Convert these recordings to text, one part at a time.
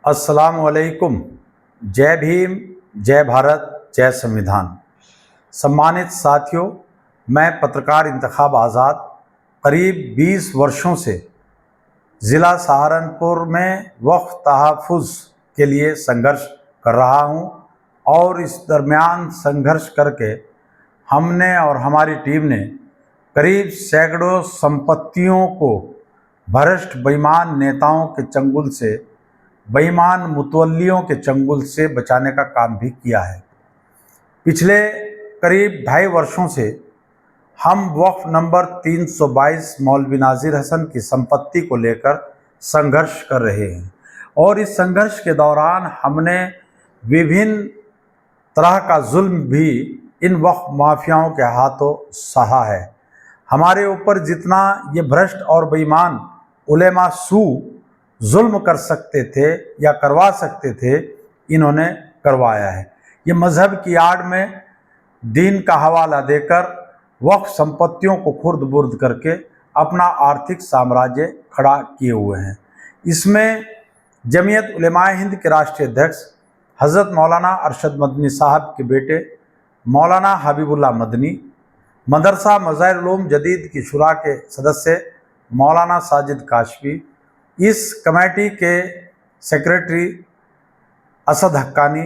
अस्सलाम वालेकुम। जय भीम, जय भारत, जय संविधान। सम्मानित साथियों, मैं पत्रकार इंतखाब आज़ाद करीब 20 वर्षों से ज़िला सहारनपुर में वक्फ तहफ़्फ़ुज़ के लिए संघर्ष कर रहा हूं और इस दरमियान संघर्ष करके हमने और हमारी टीम ने करीब सैकड़ों संपत्तियों को भ्रष्ट बेईमान नेताओं के चंगुल से, बेईमान मुतवल्लियों के चंगुल से बचाने का काम भी किया है। पिछले करीब 2.5 वर्षों से हम वक्फ नंबर 322 मौलवी नाज़िर हसन की संपत्ति को लेकर संघर्ष कर रहे हैं और इस संघर्ष के दौरान हमने विभिन्न तरह का जुल्म भी इन वक्फ माफियाओं के हाथों सहा है। हमारे ऊपर जितना ये भ्रष्ट और बेईमान उलेमा सू जुल्म कर सकते थे या करवा सकते थे, इन्होंने करवाया है। ये मज़हब की आड़ में दीन का हवाला देकर वक्फ संपत्तियों को खुर्द बुर्द करके अपना आर्थिक साम्राज्य खड़ा किए हुए हैं। इसमें जमीयत उलेमाए हिंद के राष्ट्रीय अध्यक्ष हज़रत मौलाना अरशद मदनी साहब के बेटे मौलाना हबीबुल्लाह मदनी, मदरसा मज़ाहिर उलूम जदीद की शुरा के सदस्य मौलाना साजिद काशफी, इस कमेटी के सेक्रेटरी असद हक्कानी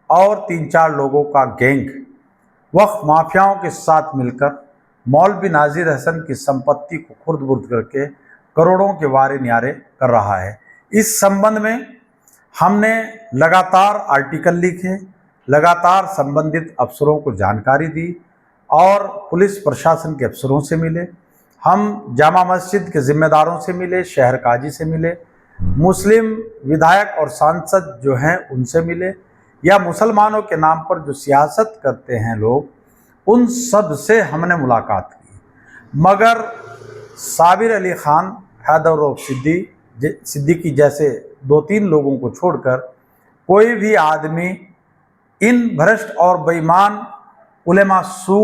और 3-4 लोगों का गैंग वक्फ माफियाओं के साथ मिलकर मौलवी नाज़िर हसन की संपत्ति को खुर्द बुर्द करके करोड़ों के वारे न्यारे कर रहा है। इस संबंध में हमने लगातार आर्टिकल लिखे, लगातार संबंधित अफसरों को जानकारी दी और पुलिस प्रशासन के अफसरों से मिले। हम जामा मस्जिद के ज़िम्मेदारों से मिले, शहर काजी से मिले, मुस्लिम विधायक और सांसद जो हैं उनसे मिले, या मुसलमानों के नाम पर जो सियासत करते हैं लोग, उन सब से हमने मुलाकात की। मगर साबिर अली खान, हैदर रऊफ सिद्दीकी जैसे 2-3 लोगों को छोड़कर कोई भी आदमी इन भ्रष्ट और बेईमान उलेमा सू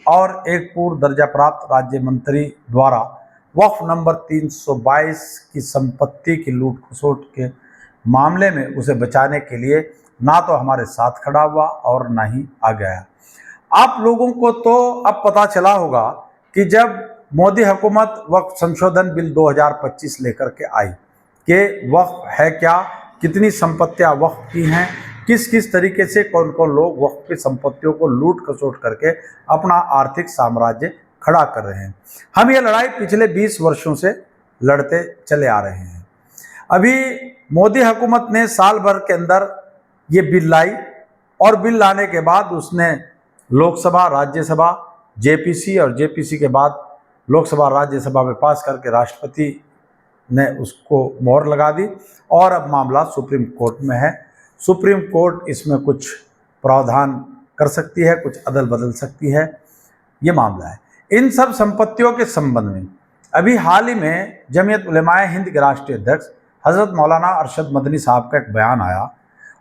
और एक पूर्व दर्जा प्राप्त राज्य मंत्री द्वारा वक्फ नंबर 322 की संपत्ति की लूट खसोट के मामले में उसे बचाने के लिए ना तो हमारे साथ खड़ा हुआ और ना ही आ गया। आप लोगों को तो अब पता चला होगा कि जब मोदी हुकूमत वक्फ संशोधन बिल 2025 लेकर के आई कि वक्फ है क्या, कितनी संपत्तियां वक्फ की हैं, किस किस तरीके से कौन कौन लोग वक्फ की संपत्तियों को लूट खसोट करके अपना आर्थिक साम्राज्य खड़ा कर रहे हैं। हम ये लड़ाई पिछले 20 वर्षों से लड़ते चले आ रहे हैं। अभी मोदी हुकूमत ने साल भर के अंदर ये बिल लाई और बिल लाने के बाद उसने लोकसभा, राज्यसभा, जेपीसी और जेपीसी के बाद लोकसभा राज्यसभा में पास करके राष्ट्रपति ने उसको मोहर लगा दी और अब मामला सुप्रीम कोर्ट में है। सुप्रीम कोर्ट इसमें कुछ प्रावधान कर सकती है, कुछ अदल बदल सकती है, ये मामला है। इन सब संपत्तियों के संबंध में अभी हाल ही में जमीयत उलेमाए हिंद के राष्ट्रीय अध्यक्ष हज़रत मौलाना अरशद मदनी साहब का एक बयान आया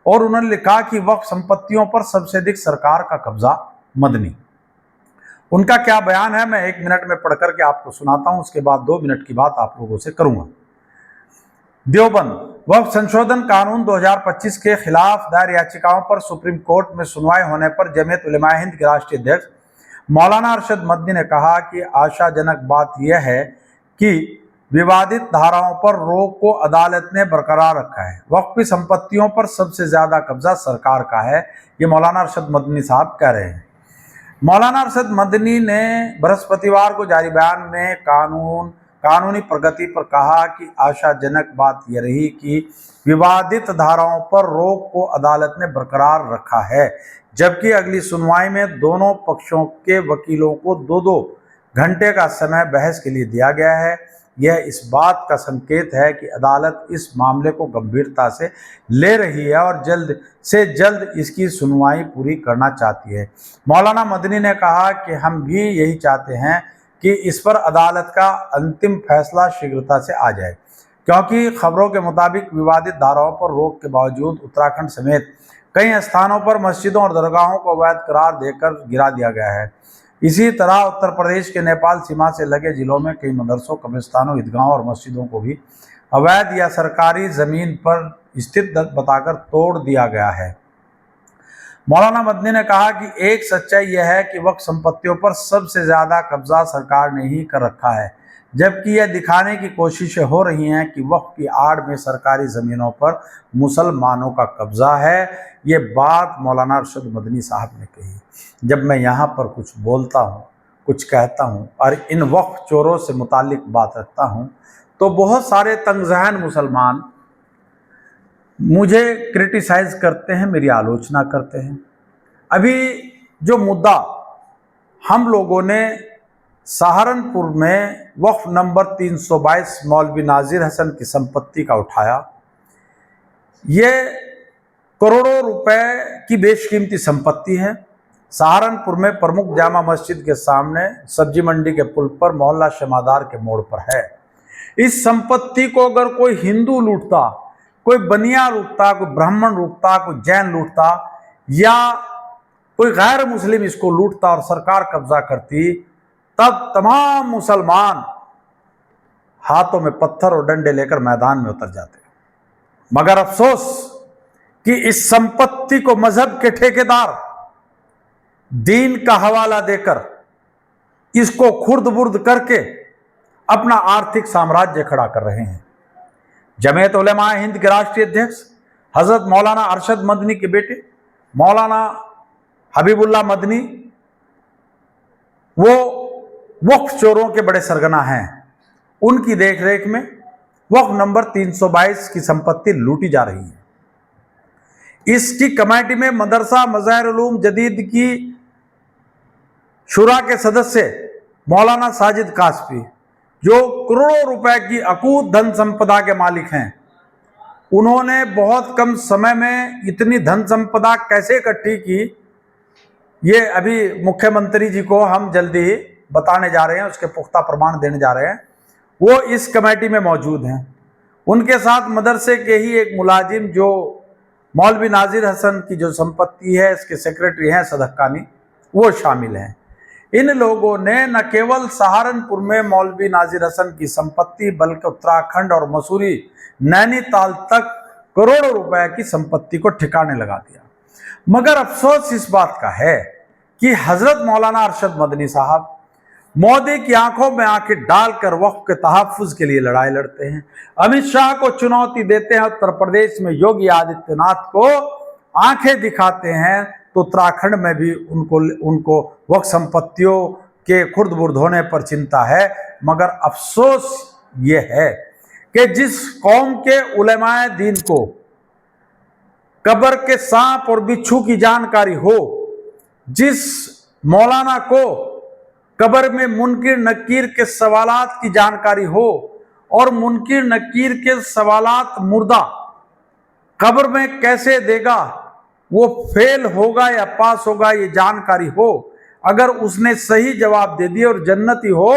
और उन्होंने लिखा कि वक्फ संपत्तियों पर सबसे अधिक सरकार का कब्जा मदनी। उनका क्या बयान है मैं 1 मिनट में पढ़ करके आपको सुनाता हूं, उसके बाद 2 मिनट की बात आप लोगों से करूंगा। देवबंद वक्फ संशोधन कानून 2025 के खिलाफ दायर याचिकाओं पर सुप्रीम कोर्ट में सुनवाई होने पर जमीयत उलेमाए हिंद के राष्ट्रीय अध्यक्ष मौलाना अरशद मदनी ने कहा कि आशाजनक बात यह है कि विवादित धाराओं पर रोक को अदालत ने बरकरार रखा है। वक्फ की संपत्तियों पर सबसे ज्यादा कब्जा सरकार का है, ये मौलाना अरशद मदनी साहब कह रहे हैं। मौलाना अरशद मदनी ने बृहस्पतिवार को जारी बयान में कानूनी प्रगति पर कहा कि आशाजनक बात यह रही कि विवादित धाराओं पर रोक को अदालत ने बरकरार रखा है, जबकि अगली सुनवाई में दोनों पक्षों के वकीलों को 2-2 घंटे का समय बहस के लिए दिया गया है। यह इस बात का संकेत है कि अदालत इस मामले को गंभीरता से ले रही है और जल्द से जल्द इसकी सुनवाई पूरी करना चाहती है। मौलाना मदनी ने कहा कि हम भी यही चाहते हैं कि इस पर अदालत का अंतिम फैसला शीघ्रता से आ जाए, क्योंकि खबरों के मुताबिक विवादित धाराओं पर रोक के बावजूद उत्तराखंड समेत कई स्थानों पर मस्जिदों और दरगाहों को अवैध करार देकर गिरा दिया गया है। इसी तरह उत्तर प्रदेश के नेपाल सीमा से लगे जिलों में कई मदरसों, कब्रिस्तानों, ईदगाहों और मस्जिदों को भी अवैध या सरकारी जमीन पर स्थित बताकर तोड़ दिया गया है। मौलाना मदनी ने कहा कि एक सच्चाई यह है कि वक्फ संपत्तियों पर सबसे ज्यादा कब्जा सरकार ने ही कर रखा है, जबकि यह दिखाने की कोशिशें हो रही हैं कि वक्फ की आड़ में सरकारी ज़मीनों पर मुसलमानों का कब्जा है। ये बात मौलाना अरशद मदनी साहब ने कही। जब मैं यहाँ पर कुछ बोलता हूँ, कुछ कहता हूँ और इन वक्फ चोरों से मुतालिक बात रखता हूँ, तो बहुत सारे तंगज़हन मुसलमान मुझे क्रिटिसाइज करते हैं, मेरी आलोचना करते हैं। अभी जो मुद्दा हम लोगों ने सहारनपुर में वक्फ नंबर 322 मौलवी नाजिर हसन की संपत्ति का उठाया, ये करोड़ों रुपए की बेशकीमती संपत्ति है। सहारनपुर में प्रमुख जामा मस्जिद के सामने सब्जी मंडी के पुल पर मोहल्ला शमादार के मोड़ पर है। इस संपत्ति को अगर कोई हिंदू लूटता, कोई बनिया लूटता, कोई ब्राह्मण लूटता, कोई जैन लूटता या कोई गैर मुस्लिम इसको लूटता और सरकार कब्जा करती, तब तमाम मुसलमान हाथों में पत्थर और डंडे लेकर मैदान में उतर जाते। मगर अफसोस कि इस संपत्ति को मजहब के ठेकेदार दीन का हवाला देकर इसको खुर्द बुर्द करके अपना आर्थिक साम्राज्य खड़ा कर रहे हैं। जमीयत उलेमा हिंद के राष्ट्रीय अध्यक्ष हजरत मौलाना अरशद मदनी के बेटे मौलाना हबीबुल्लाह मदनी वो वक्फ चोरों के बड़े सरगना हैं। उनकी देखरेख में वक्फ नंबर 322 की संपत्ति लूटी जा रही है। इसकी कमेटी में मदरसा मज़ाहिर उलूम जदीद की शुरा के सदस्य मौलाना साजिद कासफी, जो करोड़ों रुपए की अकूत धन संपदा के मालिक हैं, उन्होंने बहुत कम समय में इतनी धन संपदा कैसे इकट्ठी की, ये अभी मुख्यमंत्री जी को हम जल्दी ही बताने जा रहे हैं, उसके पुख्ता प्रमाण देने जा रहे हैं। वो इस कमेटी में मौजूद हैं। उनके साथ मदरसे के ही एक मुलाजिम जो मौलवी नाजिर हसन की जो संपत्ति है, इसके सेक्रेटरी हैं सदक्कानी, वो शामिल हैं। इन लोगों ने न केवल सहारनपुर में मौलवी नाजिर हसन की संपत्ति बल्कि उत्तराखंड और मसूरी नैनीताल तक करोड़ों रुपए की संपत्ति को ठिकाने लगा दिया। मगर अफसोस इस बात का है कि हजरत मौलाना अरशद मदनी साहब मोदी की आंखों में आंखें डालकर वक्फ के तहफ्फुज के लिए लड़ाई लड़ते हैं। अमित शाह को चुनौती देते हैं, उत्तर प्रदेश में योगी आदित्यनाथ को आंखें दिखाते हैं, तो उत्तराखंड में भी उनको वक्फ संपत्तियों के खुर्द बुर्द होने पर चिंता है। मगर अफसोस ये है कि जिस कौम के उलेमाए दीन को कब्र के सांप और बिच्छू की जानकारी हो, जिस मौलाना को कब्र में मुनकिर नकीर के सवालात की जानकारी हो और मुनकिर नकीर के सवालात मुर्दा कब्र में कैसे देगा, वो फेल होगा या पास होगा ये जानकारी हो, अगर उसने सही जवाब दे दिया और जन्नती हो,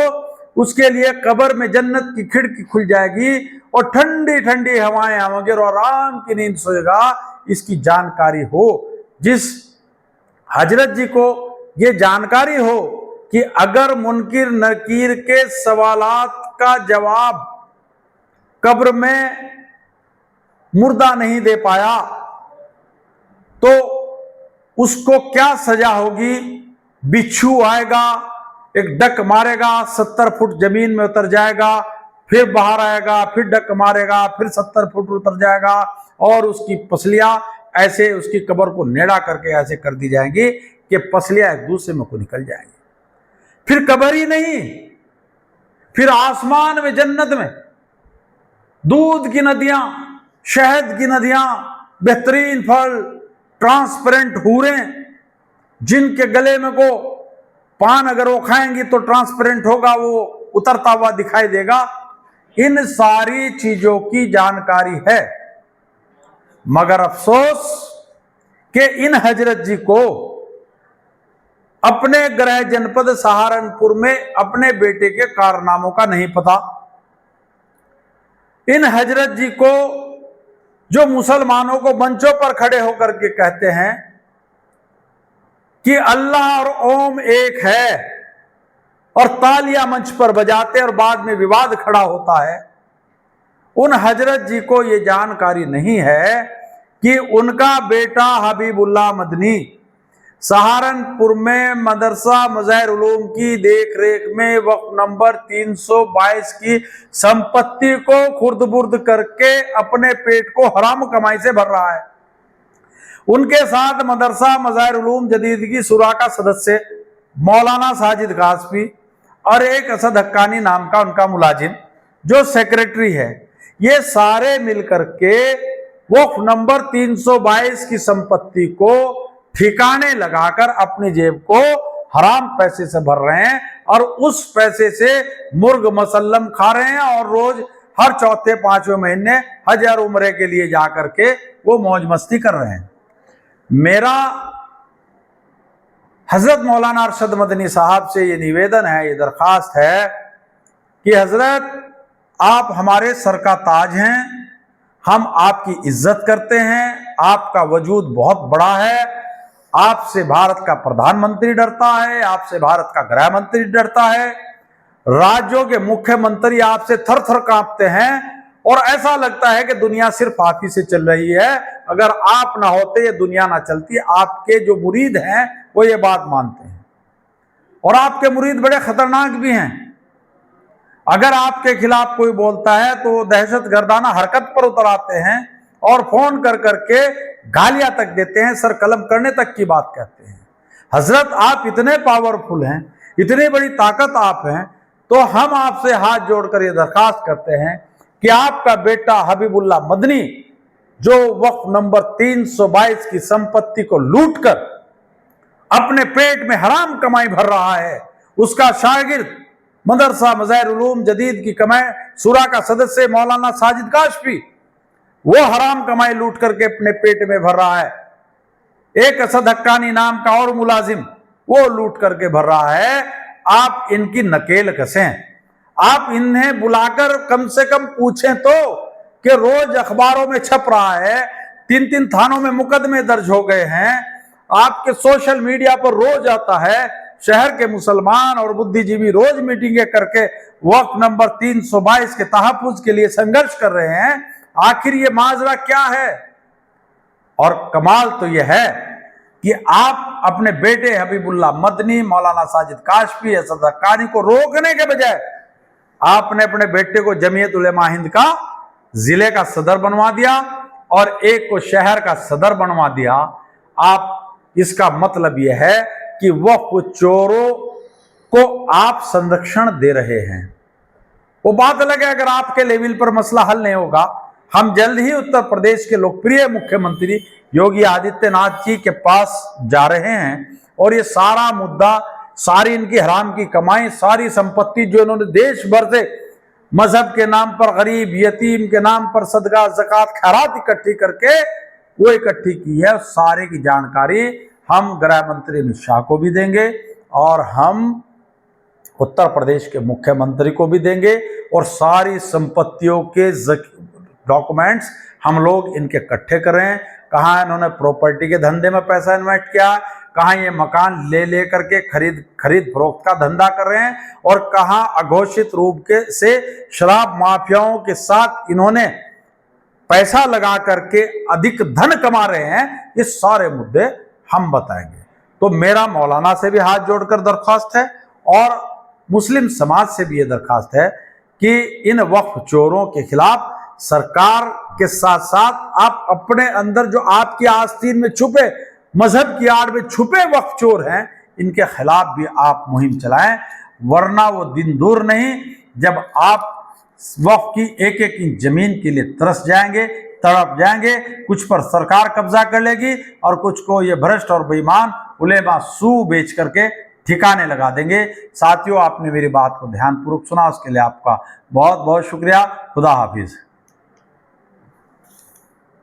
उसके लिए कब्र में जन्नत की खिड़की खुल जाएगी और ठंडी ठंडी हवाएं आएंगी और आराम की नींद सोएगा, इसकी जानकारी हो। जिस हजरत जी को ये जानकारी हो कि अगर मुनकिर नकीर के सवालात का जवाब कब्र में मुर्दा नहीं दे पाया तो उसको क्या सजा होगी, बिच्छू आएगा, एक डक मारेगा, 70 फुट जमीन में उतर जाएगा, फिर बाहर आएगा, फिर डक मारेगा, फिर 70 फुट उतर जाएगा और उसकी पसलियां ऐसे उसकी कब्र को नेड़ा करके ऐसे कर दी जाएंगी कि पसलियां एक दूसरे में को निकल जाएंगी। फिर कब्र ही नहीं, फिर आसमान में जन्नत में दूध की नदियां, शहद की नदियां, बेहतरीन फल, ट्रांसपेरेंट हूरें, जिनके गले में को पान अगर वो खाएंगी तो ट्रांसपेरेंट होगा, वो उतरता हुआ दिखाई देगा। इन सारी चीजों की जानकारी है। मगर अफसोस कि इन हजरत जी को अपने गृह जनपद सहारनपुर में अपने बेटे के कारनामों का नहीं पता। इन हजरत जी को जो मुसलमानों को मंचों पर खड़े होकर के कहते हैं कि अल्लाह और ओम एक है और तालियां मंच पर बजाते और बाद में विवाद खड़ा होता है, उन हजरत जी को ये जानकारी नहीं है कि उनका बेटा हबीबुल्लाह मदनी सहारनपुर में मदरसा मज़ाहिर उलूम की देख रेख में वक्फ नंबर 322 की संपत्ति को खुर्द-बुर्द करके अपने पेट को हराम कमाई से भर रहा है। उनके साथ मदरसा मज़ाहिर उलूम जदीद की शुरा का सदस्य मौलाना साजिद काशफी और एक असद हक्कानी नाम का उनका मुलाजिम जो सेक्रेटरी है, ये सारे मिलकर के वक्फ नंबर 322 की संपत्ति को ठिकाने लगाकर अपनी जेब को हराम पैसे से भर रहे हैं और उस पैसे से मुर्ग मसल्लम खा रहे हैं और रोज हर चौथे पांचवें महीने हज और उम्रे के लिए जाकर के वो मौज मस्ती कर रहे हैं। मेरा हजरत मौलाना अरशद मदनी साहब से ये निवेदन है, ये दरख्वास्त है कि हजरत आप हमारे सर का ताज हैं, हम आपकी इज्जत करते हैं, आपका वजूद बहुत बड़ा है, आपसे भारत का प्रधानमंत्री डरता है, आपसे भारत का गृह मंत्री डरता है, राज्यों के मुख्यमंत्री आपसे थर थर कांपते हैं और ऐसा लगता है कि दुनिया सिर्फ आप ही से चल रही है, अगर आप ना होते ये दुनिया ना चलती। आपके जो मुरीद हैं वो ये बात मानते हैं और आपके मुरीद बड़े खतरनाक भी हैं। अगर आपके खिलाफ कोई बोलता है तो दहशत गर्दाना हरकत पर उतर आते हैं और फोन कर करके गालियां तक देते हैं, सर कलम करने तक की बात कहते हैं। हजरत आप इतने पावरफुल हैं, इतनी बड़ी ताकत आप हैं, तो हम आपसे हाथ जोड़कर ये दरखास्त करते हैं कि आपका बेटा हबीबुल्लाह मदनी जो वक्फ नंबर 322 की संपत्ति को लूटकर अपने पेट में हराम कमाई भर रहा है, उसका शागिर्द मदरसा मज़ाहिर उलूम जदीद की कमाई शुरा का सदस्य मौलाना साजिद काशफी वो हराम कमाई लूट करके अपने पेट में भर रहा है, एक असद हक्कानी नाम का और मुलाजिम वो लूट करके भर रहा है। आप इनकी नकेल कसें, आप इन्हें बुलाकर कम से कम पूछें तो कि रोज अखबारों में छप रहा है, 3-3 थानों में मुकदमे दर्ज हो गए हैं, आपके सोशल मीडिया पर रोज आता है, शहर के मुसलमान और बुद्धिजीवी रोज मीटिंगें करके वक्फ नंबर 322 के तहफ्फुज के लिए संघर्ष कर रहे हैं। आखिर ये माजरा क्या है? और कमाल तो यह है कि आप अपने बेटे हबीबुल्लाह मदनी, मौलाना साजिद काशफी, असद हक्कानी को रोकने के बजाय आपने अपने बेटे को जमीयत उलेमा हिंद का जिले का सदर बनवा दिया और एक को शहर का सदर बनवा दिया। आप इसका मतलब यह है कि वक्फ चोरों को आप संरक्षण दे रहे हैं। वो बात अलग है अगर आपके लेवल पर मसला हल नहीं होगा। हम जल्द ही उत्तर प्रदेश के लोकप्रिय मुख्यमंत्री योगी आदित्यनाथ जी के पास जा रहे हैं और ये सारा मुद्दा, सारी इनकी हराम की कमाई, सारी संपत्ति जो इन्होंने देश भर से मजहब के नाम पर, गरीब यतीम के नाम पर सदका ज़कात खैरात इकट्ठी करके वो इकट्ठी की है, सारे की जानकारी हम गृह मंत्री अमित शाह को भी देंगे और हम उत्तर प्रदेश के मुख्यमंत्री को भी देंगे और सारी संपत्तियों के डॉक्यूमेंट्स हम लोग इनके इकट्ठे करें। कहाँ इन्होंने प्रॉपर्टी के धंधे में पैसा इन्वेस्ट किया, कहाँ ये मकान ले करके खरीद फरोख्त का धंधा कर रहे हैं और कहाँ अघोषित रूप से शराब माफियाओं के साथ इन्होंने पैसा लगा करके अधिक धन कमा रहे हैं, ये सारे मुद्दे हम बताएंगे। तो मेरा मौलाना से भी हाथ जोड़कर दरख्वास्त है और मुस्लिम समाज से भी ये दरख्वास्त है कि इन वक्फ चोरों के खिलाफ सरकार के साथ साथ आप अपने अंदर जो आपकी आस्तीन में छुपे, मजहब की आड़ में छुपे वक्फ चोर हैं, इनके खिलाफ भी आप मुहिम चलाएं, वरना वो दिन दूर नहीं जब आप वक्फ की एक एक इंच जमीन के लिए तरस जाएंगे, तड़प जाएंगे। कुछ पर सरकार कब्जा कर लेगी और कुछ को ये भ्रष्ट और बेईमान उलेमा सू बेच करके ठिकाने लगा देंगे। साथियों, आपने मेरी बात को ध्यानपूर्वक सुना, उसके लिए आपका बहुत बहुत शुक्रिया। खुदा हाफिज।